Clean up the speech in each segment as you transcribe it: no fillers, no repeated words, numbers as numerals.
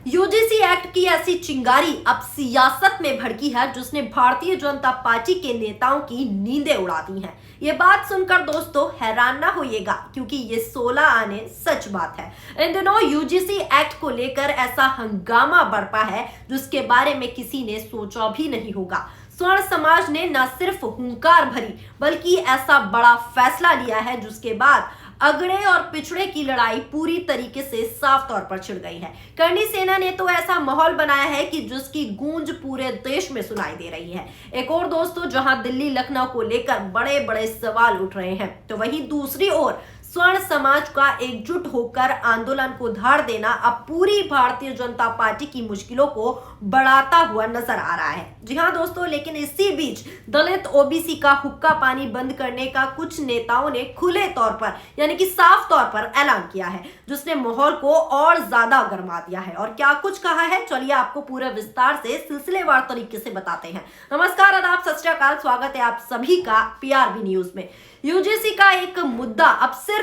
UGC act की ऐसी चिंगारी अब सियासत में भड़की है जिसने भारतीय जनता पार्टी के नेताओं की नींदें उड़ा दी हैं। ये बात सुनकर दोस्तों हैरान ना होइएगा, क्योंकि ये 16 आने सच बात है। इन दिनों यूजीसी एक्ट को लेकर ऐसा हंगामा बरपा है जिसके बारे में किसी ने सोचा भी नहीं होगा। स्वर्ण समाज ने न सिर्फ हुंकार भरी बल्कि ऐसा बड़ा फैसला लिया है जिसके बाद अगड़े और पिछड़े की लड़ाई पूरी तरीके से साफ तौर पर छिड़ गई है। करणी सेना ने तो ऐसा माहौल बनाया है कि जिसकी गूंज पूरे देश में सुनाई दे रही है। एक और दोस्तों, जहां दिल्ली लखनऊ को लेकर बड़े बड़े सवाल उठ रहे हैं, तो वहीं दूसरी ओर स्वर्ण समाज का एकजुट होकर आंदोलन को धार देना अब पूरी भारतीय जनता पार्टी की मुश्किलों को बढ़ाता हुआ नजर आ रहा है। जी हाँ दोस्तों, लेकिन इसी बीच दलित ओबीसी का हुक्का पानी बंद करने का कुछ नेताओं ने खुले तौर पर यानी कि साफ तौर पर ऐलान किया है, जिसने माहौल को और ज्यादा गर्मा दिया है। और क्या कुछ कहा है, चलिए आपको पूरे विस्तार से सिलसिलेवार तरीके से बताते हैं। नमस्कार, आदाब, सत श्री अकाल, स्वागत है आप सभी का पीआरबी न्यूज में। यूजीसी का एक मुद्दा अब सिर्फ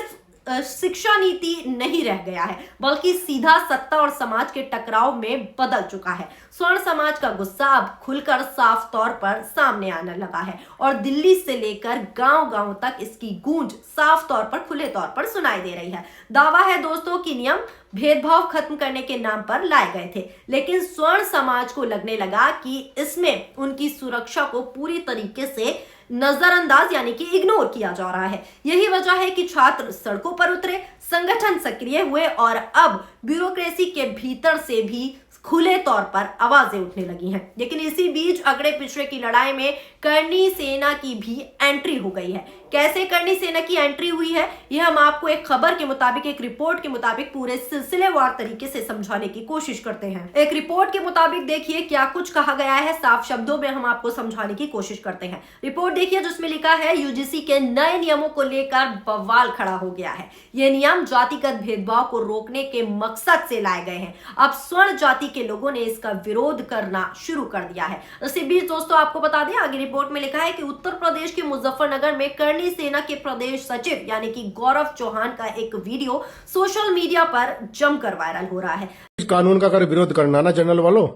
शिक्षा नीति नहीं रह गया है, बल्कि सीधा सत्ता और समाज के टकराव में बदल चुका है। स्वर्ण समाज का गुस्सा अब खुलकर साफ तौर पर सामने आने लगा है और दिल्ली से लेकर गांव-गांव तक इसकी गूंज साफ तौर पर खुले तौर पर सुनाई दे रही है। दावा है दोस्तों कि नियम भेदभाव खत्म करने के नाम पर लाए गए थे, लेकिन स्वर्ण समाज को लगने लगा कि इसमें उनकी सुरक्षा को पूरी तरीके से नजरअंदाज यानी कि इग्नोर किया जा रहा है। यही वजह है कि छात्र सड़कों पर उतरे, संगठन सक्रिय हुए और अब ब्यूरोक्रेसी के भीतर से भी खुले तौर पर आवाजें उठने लगी हैं। लेकिन इसी बीच अगड़े पिछड़े की लड़ाई में करणी सेना की भी एंट्री हो गई है। कैसे करणी सेना की एंट्री हुई है, यह हम आपको एक खबर के मुताबिक, एक रिपोर्ट के मुताबिक पूरे सिलसिलेवार तरीके से समझाने की कोशिश करते हैं। एक रिपोर्ट के मुताबिक देखिए क्या कुछ कहा गया है, साफ शब्दों में हम आपको समझाने की कोशिश करते हैं। रिपोर्ट देखिए जिसमें लिखा है, यूजीसी के नए नियमों को लेकर बवाल खड़ा हो गया है। ये नियम जातिगत भेदभाव को रोकने के मकसद से लाए गए हैं। अब स्वर्ण जाति के लोगों ने इसका विरोध करना शुरू कर दिया है। इसी बीच दोस्तों आपको बता दें, आगे रिपोर्ट में लिखा है कि उत्तर प्रदेश के मुजफ्फरनगर में करणी सेना के प्रदेश सचिव यानी कि गौरव चौहान का एक वीडियो सोशल मीडिया पर जमकर वायरल हो रहा है। इस कानून का अगर विरोध करना ना जनरल वालों,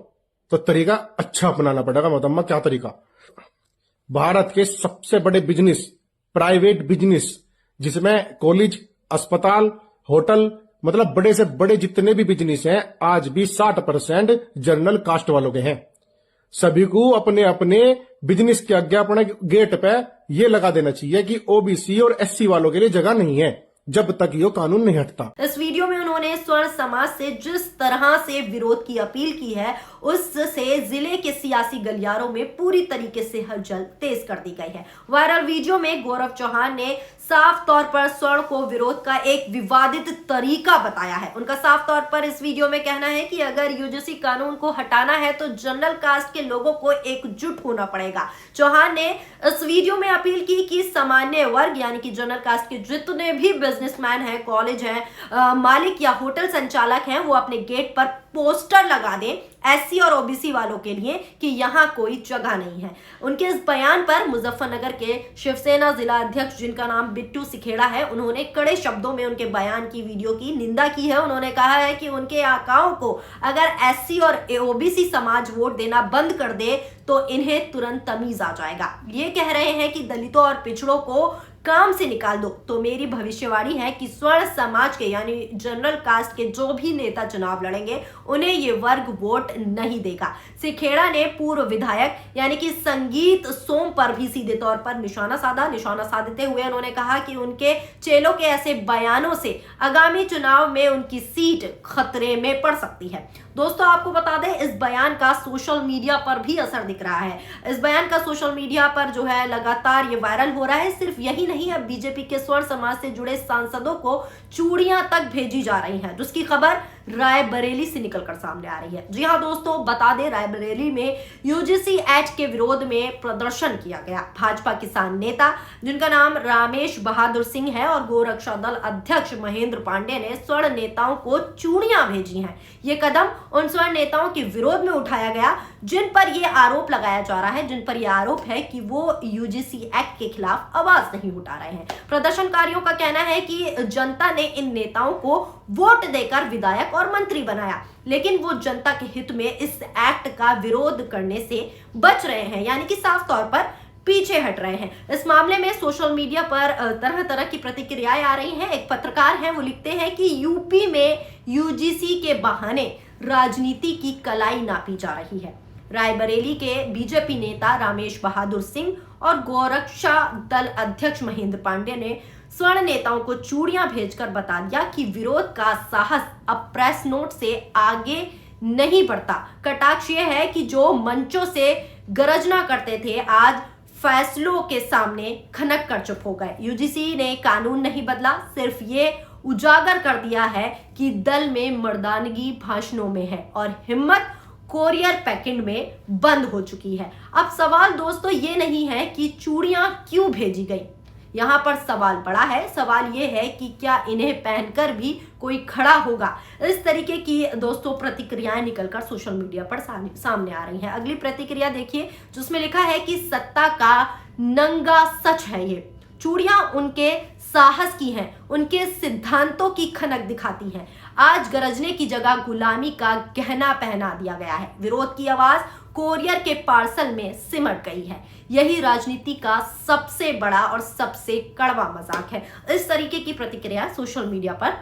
तो तरीका अच्छा अपनाना पड़ेगा। मतम्मा क्या तरीका? भारत के सबसे बड़े बिजनेस, प्राइवेट बिजनेस, जिसमें कॉलेज, अस्पताल, होटल, मतलब बड़े से बड़े जितने भी बिजनेस हैं, आज भी 60% जनरल कास्ट वालों के हैं। सभी को अपने अपने बिजनेस के आगे अपने गेट पे ये लगा देना चाहिए कि ओबीसी और एससी वालों के लिए जगह नहीं है जब तक ये कानून नहीं हटता। इस वीडियो में उन्होंने स्वर्ण समाज से जिस तरह से विरोध की अपील की है, उससे जिले के सियासी गलियारों में पूरी तरीके से हलचल तेज कर दी गई है। वायरल वीडियो में गौरव चौहान ने साफ तौर पर स्वर्ण को विरोध का एक विवादित तरीका बताया है। उनका साफ तौर पर इस वीडियो में कहना है कि अगर यूजीसी कानून को हटाना है तो जनरल कास्ट के लोगों को एकजुट होना पड़ेगा। चौहान ने इस वीडियो में अपील की कि सामान्य वर्ग यानी कि जनरल कास्ट के जितने भी बिजनेसमैन हैं, कॉलेज हैं, मालिक या होटल संचालक हैं, वो अपने गेट पर पोस्टर लगा दें एससी और ओबीसी वालों के लिए कि यहाँ कोई जगह नहीं है। उनके इस बयान पर मुजफ्फरनगर के शिवसेना जिला अध्यक्ष, जिनका नाम बिट्टू सिखेड़ा है, उन्होंने कड़े शब्दों में उनके बयान की वीडियो की निंदा की है। उन्होंने कहा है कि उनके आकाओं को अगर एससी और ओबीसी समाज वोट देना बंद कर दे तो इन्हें तुरंत तमीज आ जाएगा। ये कह रहे हैं कि दलितों और पिछड़ों को काम से निकाल दो। तो मेरी भविष्यवाणी है कि स्वर्ण समाज के यानी जनरल कास्ट के जो भी नेता चुनाव लड़ेंगे, उन्हें ये वर्ग वोट नहीं देगा। सिखेड़ा ने पूर्व विधायक यानी कि संगीत सोम पर भी सीधे तौर पर निशाना साधते हुए उन्होंने कहा कि उनके चेलों के ऐसे बयानों से आगामी चुनाव में उनकी सीट खतरे में पड़ सकती है। दोस्तों आपको बता दें, इस बयान का सोशल मीडिया पर भी असर दिख रहा है। इस बयान का सोशल मीडिया पर जो है लगातार ये वायरल हो रहा है। सिर्फ यही नहीं, अब बीजेपी के स्वर्ण समाज से जुड़े सांसदों को चूड़ियां तक भेजी जा रही हैं, जिसकी खबर रायबरेली से निकलकर सामने आ रही है। जी हाँ दोस्तों, बता दें रायबरेली में यूजीसी एक्ट के विरोध में प्रदर्शन किया गया। भाजपा किसान नेता, जिनका नाम रामेश बहादुर सिंह है, और गोरक्षा दल अध्यक्ष महेंद्र पांडे ने स्वर्ण नेताओं को चूड़ियां भेजी हैं। ये कदम उन स्वर्ण नेताओं के विरोध में उठाया गया जिन पर यह आरोप लगाया जा रहा है, जिन पर यह आरोप है कि वो यूजीसी एक्ट के खिलाफ आवाज नहीं उठा रहे हैं। प्रदर्शनकारियों का कहना है कि जनता ने इन नेताओं को वोट देकर विधायक विधायक और मंत्री बनाया, लेकिन वो जनता के हित में इस एक्ट का विरोध करने से बच रहे हैं, यानी कि साफ तौर पर पीछे हट रहे हैं। इस मामले में सोशल मीडिया पर तरह तरह की प्रतिक्रियाएं आ रही हैं। एक पत्रकार हैं, वो लिखते हैं कि यूपी में यूजीसी के बहाने राजनीति की कलाई नापी जा रही है। रायबरेली के बीजेपी नेता रामेश बहादुर सिंह और गोरक्षा दल अध्यक्ष महेंद्र पांडे ने स्वर्ण नेताओं को चूड़ियां भेजकर बता दिया कि विरोध का साहस अब प्रेस नोट से आगे नहीं बढ़ता। कटाक्ष यह है कि जो मंचों से गरजना करते थे, आज फैसलों के सामने खनक कर चुप हो गए। यूजीसी ने कानून नहीं बदला, सिर्फ ये उजागर कर दिया है कि दल में मर्दानगी भाषणों में है और हिम्मत कोरियर पैकेट में बंद हो चुकी है। अब सवाल दोस्तों ये नहीं है कि चूड़ियां क्यों भेजी गई, यहां पर सवाल बड़ा है। सवाल ये है कि क्या इन्हें पहनकर भी कोई खड़ा होगा। इस तरीके की दोस्तों प्रतिक्रियाएं निकलकर सोशल मीडिया पर सामने आ रही हैं। अगली प्रतिक्रिया देखिए, जिसमें लिखा है कि सत्ता का नंगा सच है ये। चूड़ियां उनके साहस की हैं, उनके सिद्धांतों की खनक दिखाती हैं। आज गरजने की जगह गुलामी का गहना पहना दिया गया है। विरोध की आवाज कोरियर के पार्सल में सिमट गई है। यही राजनीति का सबसे बड़ा और सबसे कड़वा मजाक है। इस तरीके की प्रतिक्रिया सोशल मीडिया पर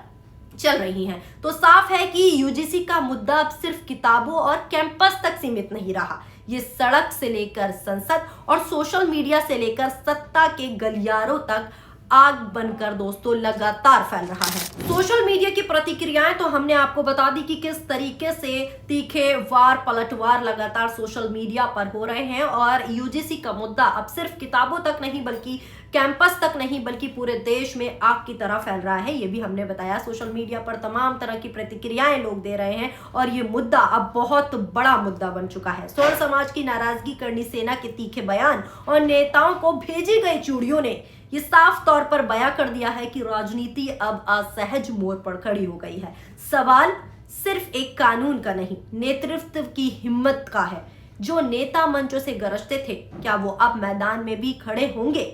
चल रही हैं। तो साफ है कि यूजीसी का मुद्दा अब सिर्फ किताबों और कैंपस तक सीमित नहीं रहा। ये सड़क से लेकर संसद और सोशल मीडिया से लेकर सत्ता के गलियारों तक आग बनकर दोस्तों लगातार फैल रहा है। सोशल मीडिया की प्रतिक्रियाएं तो हमने आपको बता दी कि किस तरीके से तीखे वार पलटवार लगातार सोशल मीडिया पर हो रहे हैं और यूजीसी का मुद्दा अब सिर्फ किताबों तक नहीं बल्कि कैंपस तक नहीं बल्कि पूरे देश में आग की तरह फैल रहा है। ये भी हमने बताया। सोशल मीडिया पर तमाम तरह की प्रतिक्रियाएं लोग दे रहे हैं और ये मुद्दा अब बहुत बड़ा मुद्दा बन चुका है। स्वर्ण समाज की नाराजगी करनी सेना के तीखे बयान और नेताओं को भेजी गई चूड़ियों ने ये साफ तौर पर बयां कर दिया है कि राजनीति अब असहज मोड़ पर खड़ी हो गई है। सवाल सिर्फ एक कानून का नहीं, नेतृत्व की हिम्मत का है। जो नेता मंचों से गरजते थे, क्या वो अब मैदान में भी खड़े होंगे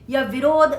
या विरोध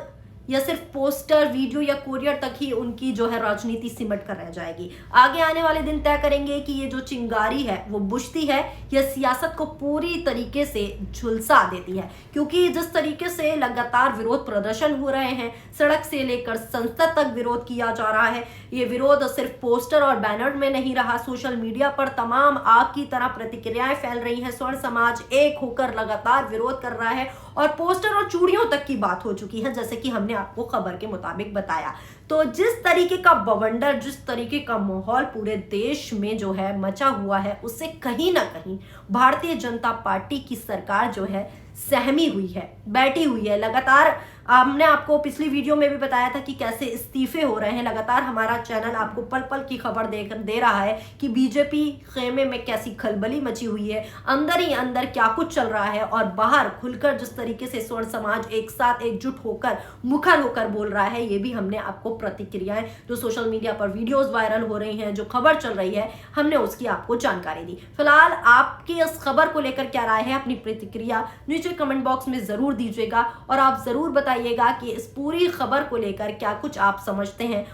या सिर्फ पोस्टर, वीडियो या कोरियर तक ही उनकी जो है राजनीति सिमट कर रह जाएगी। आगे आने वाले दिन तय करेंगे कि ये जो चिंगारी है वो बुझती है या सियासत को पूरी तरीके से झुलसा देती है। क्योंकि जिस तरीके से लगातार विरोध प्रदर्शन हो रहे हैं, सड़क से लेकर संसद तक विरोध किया जा रहा है। ये विरोध सिर्फ पोस्टर और बैनर में नहीं रहा, सोशल मीडिया पर तमाम आग की तरह प्रतिक्रियाएं फैल रही हैं। स्वर्ण समाज एक होकर लगातार विरोध कर रहा है और पोस्टर और चूड़ियों तक की बात हो चुकी है, जैसे कि हमने आपको खबर के मुताबिक बताया। तो जिस तरीके का बवंडर, जिस तरीके का माहौल पूरे देश में जो है मचा हुआ है, उससे कहीं ना कहीं भारतीय जनता पार्टी की सरकार जो है सहमी हुई है, बैठी हुई है। लगातार हमने आपको पिछली वीडियो में भी बताया था कि कैसे इस्तीफे हो रहे हैं। लगातार हमारा चैनल आपको पल पल की खबर दे रहा है कि बीजेपी खेमे में कैसी खलबली मची हुई है, अंदर ही अंदर क्या कुछ चल रहा है और बाहर खुलकर जिस तरीके से स्वर्ण समाज एक साथ एकजुट होकर मुखर होकर बोल रहा है। ये भी हमने आपको प्रतिक्रियाएं जो सोशल मीडिया पर वीडियोस वायरल हो रही हैं, जो खबर चल रही है, हमने उसकी आपको जानकारी दी। फिलहाल आपकी इस खबर को लेकर क्या राय है, अपनी प्रतिक्रिया नीचे कमेंट बॉक्स में जरूर दीजिएगा और आप जरूर बताइएगा कि इस पूरी खबर को लेकर क्या कुछ आप समझते हैं।